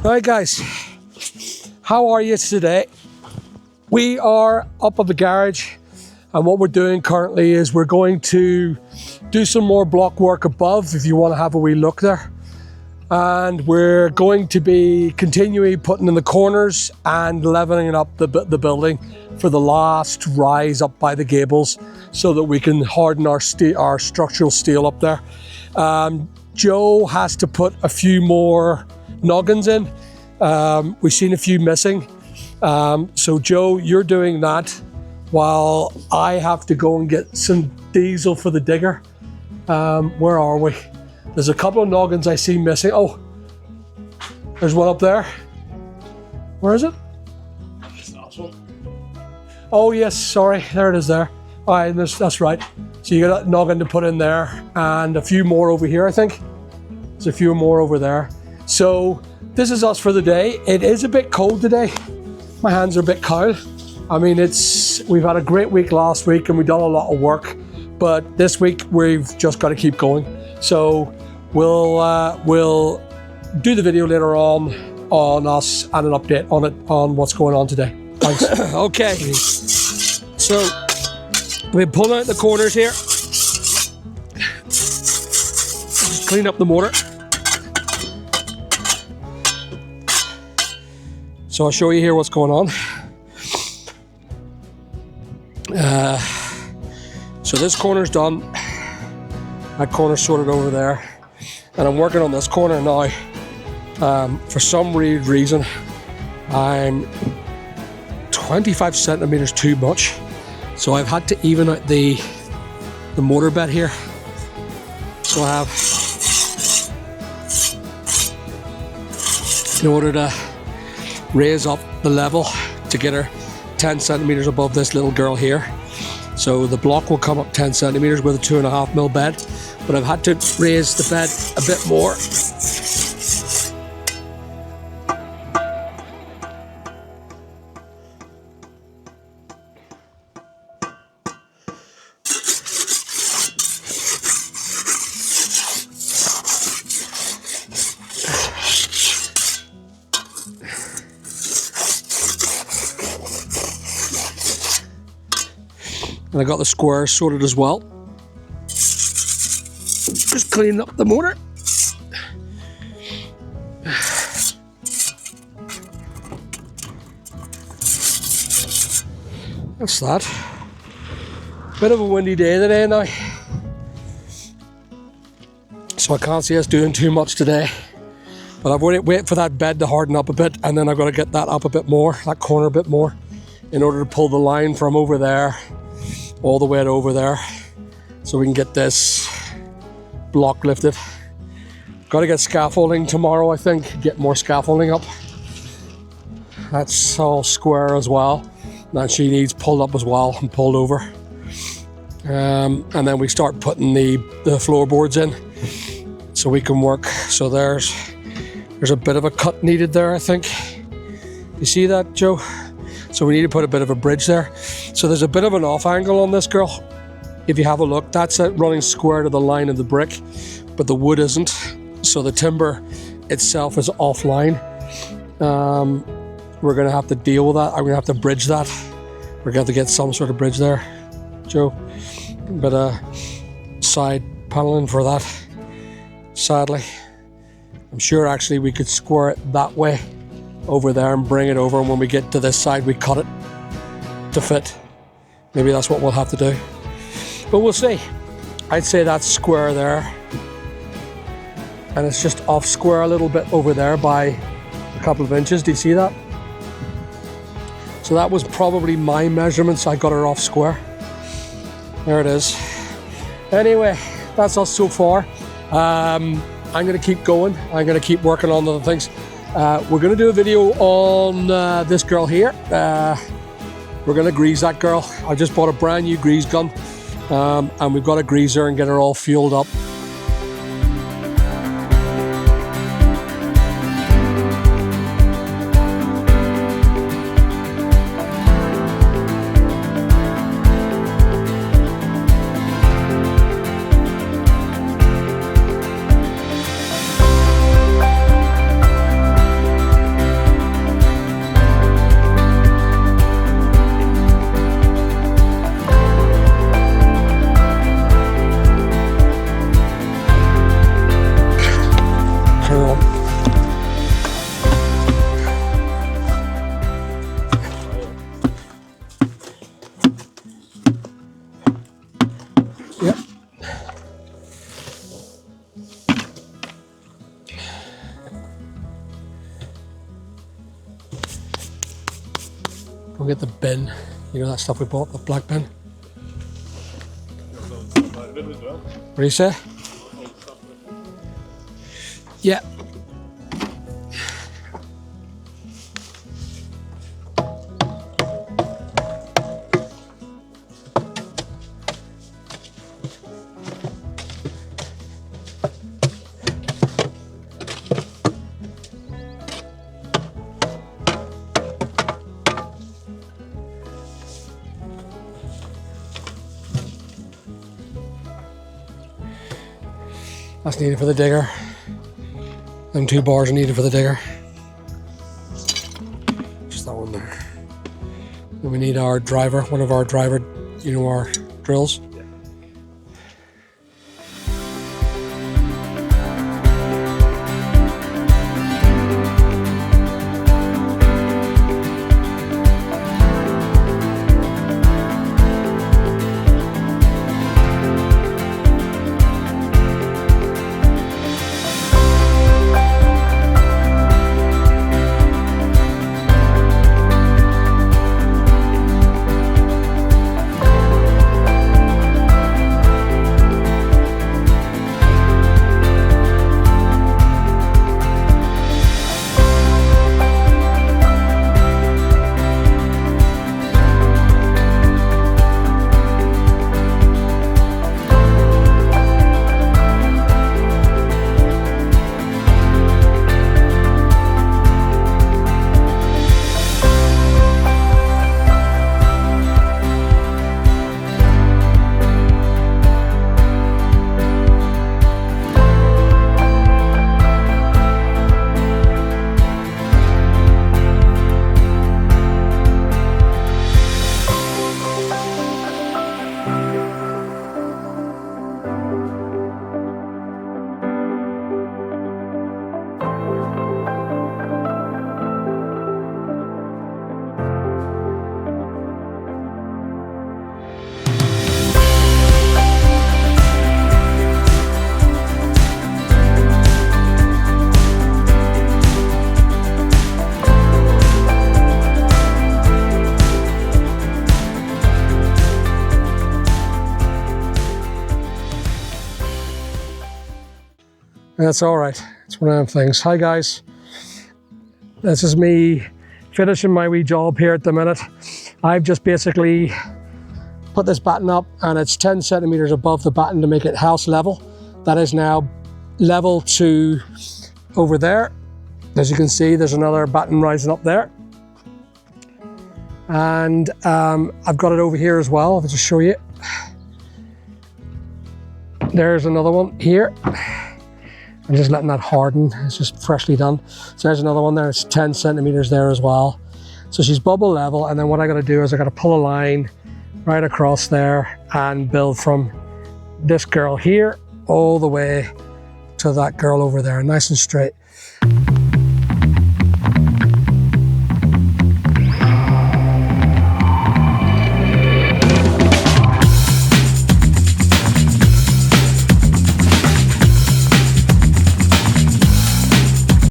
Alright guys, how are you today? We are up at the garage, and what we're doing currently is we're going to do some more block work above, if you want to have a wee look there. And we're going to be continually putting in the corners and leveling up the building for the last rise up by the gables, so that we can harden our structural steel up there. Joe has to put a few more noggins in. We've seen a few missing. So Joe, you're doing that while I have to go and get some diesel for the digger. Where are we? There's a couple of noggins I see missing. Oh, there's one up there. Where is it? Oh yes, sorry, there it is there. All right, that's right. So you got a noggin to put in there, and a few more over here, I think. There's a few more over there. So this is us for the day. It is a bit cold today. My hands are a bit cold. I mean, we've had a great week last week and we've done a lot of work, but this week we've just got to keep going. So we'll do the video later on us and an update on what's going on today. Thanks. Okay. So we're pulling out the corners here. Just clean up the mortar. So I'll show you here what's going on. So this corner's done. That corner's sorted over there. And I'm working on this corner now. For some weird reason, I'm 25 centimeters too much. So I've had to even out the mortar bed here. So I have, in order to raise up the level to get her 10 centimeters above this little girl here. So the block will come up 10 centimeters with a 2.5mm bed, but I've had to raise the bed a bit more. And I got the squares sorted as well. Just cleaning up the mortar. That's that. Bit of a windy day today now. So I can't see us doing too much today. But I've waited for that bed to harden up a bit, and then I've got to get that up a bit more, that corner a bit more, in order to pull the line from over there all the way to over there, so we can get this block lifted. Got to get scaffolding tomorrow, I think, get more scaffolding up. That's all square as well. Now she needs pulled up as well and pulled over. And then we start putting the floorboards in so we can work. So there's a bit of a cut needed there, I think. You see that, Joe? So we need to put a bit of a bridge there. So there's a bit of an off angle on this girl. If you have a look, that's it running square to the line of the brick, but the wood isn't. So the timber itself is offline. We're gonna have to deal with that. I'm gonna have to bridge that. We're gonna have to get some sort of bridge there, Joe. But side paneling for that, sadly. I'm sure actually we could square it that way over there and bring it over, and when we get to this side we cut it to fit. Maybe that's what we'll have to do, but we'll see. I'd say that's square there, and it's just off square a little bit over there by a couple of inches. Do you see that? So that was probably my measurements. I got her off square. There it is. Anyway, that's us so far. I'm gonna keep going. I'm gonna keep working on other things. We're going to do a video on this girl here. We're going to grease that girl. I just bought a brand new grease gun, and we've got to grease her and get her all fueled up. We'll get the bin. You know that stuff we bought, the black bin. What do you say? Yeah. That's needed for the digger. Them 2 bars are needed for the digger. Just that one there. Then we need our driver, one of our driver, you know, our drills. That's all right. It's one of them things. Hi guys. This is me finishing my wee job here at the minute. I've just basically put this batten up and it's 10 centimeters above the batten to make it house level. That is now level to over there. As you can see, there's another batten rising up there. And I've got it over here as well. I'll just show you. There's another one here. I'm just letting that harden. It's just freshly done. So there's another one there. It's 10 centimeters there as well. So she's bubble level. And then what I got to do is I got to pull a line right across there and build from this girl here all the way to that girl over there, nice and straight.